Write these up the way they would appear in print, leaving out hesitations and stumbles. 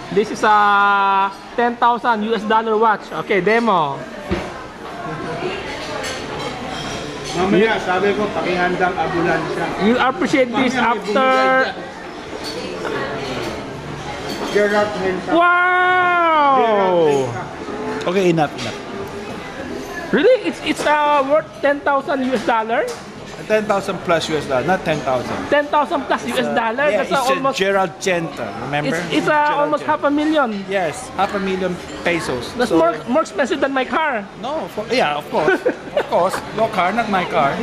This is a 10,000 US dollar watch. Okay, demo. Mamaya, sabi ko, pakihandang ambulansya. You appreciate this after... Gerard Menta. Wow! Okay, enough. Really? It's worth 10,000 US dollar? 10,000 plus US dollar, not 10,000. 10,000 plus US dollar? Yeah, That's it's almost... Gerald Genta, remember? It's almost $500,000. Yes, $500,000 pesos. That's more expensive than my car. No, yeah, of course. Of course. Your car, not my car.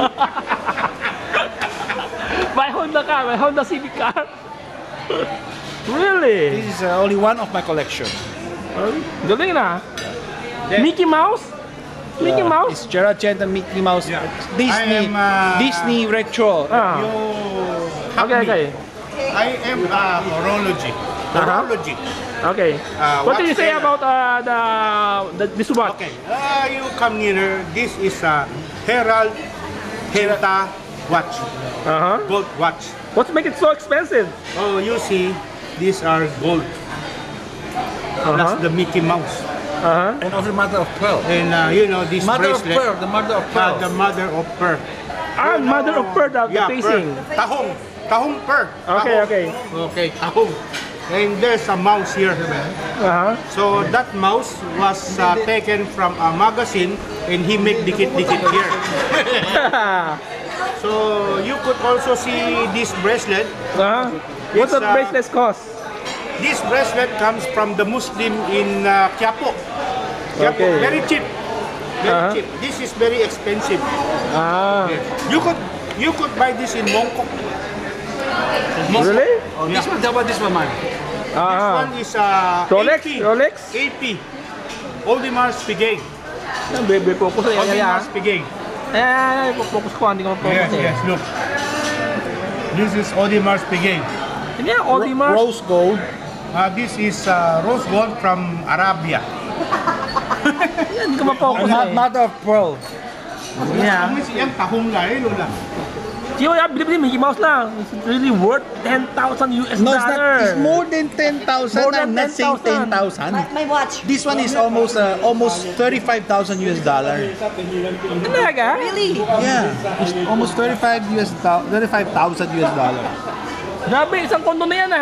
My Honda car, my Honda Civic car. Really? This is only one of my collection. Galing na. Mickey Mouse? Mickey Mouse? It's Gerald Genta, Mickey Mouse. Yeah. Disney, Disney retro. Okay. I am horology. Horology. Okay. What do you say about this watch? Okay. You come nearer. This is a Herald Genta watch. Gold watch. What make it so expensive? Oh, you see, these are gold. That's the Mickey Mouse. And also mother of pearl. And you know this Mother of bracelet. pearl, the mother of pearl. The mother of pearl. Mother of pearl, the facing. Tahong. Tahong pearl. Okay. Okay, tahong. And there's a mouse here. So that mouse was taken from a magazine and he make dikit-dikit here. So you could also see this bracelet. What's the bracelet cost? This bracelet comes from the Muslim in Quiapo. Okay. Very cheap. Very cheap. This is very expensive. You could buy this in Mongkok. Really? Oh, this one, how about this one, man? This one is Rolex? AP. Rolex? AP. Audemars Piguet. Baby, focus na Audemars Piguet. focus ko, hindi ko focus Yes, look. This is Audemars Piguet. Yeah, Audemars. Rose gold. This is rose gold from Arabia. Hindi ko ma-focus Mother of pearl. Yeah. Ang siyang tahong na eh, Lola. Chiyo, bili Mickey Mouse lang. It's really worth 10,000 US No, dollar. it's more than 10,000. More than I'm not saying 10,000. 10,000. My watch. This one is almost 35,000 US dollar. Talaga? Really? Yeah, it's almost 35,000 US dollar. Grabe, isang kondo na yan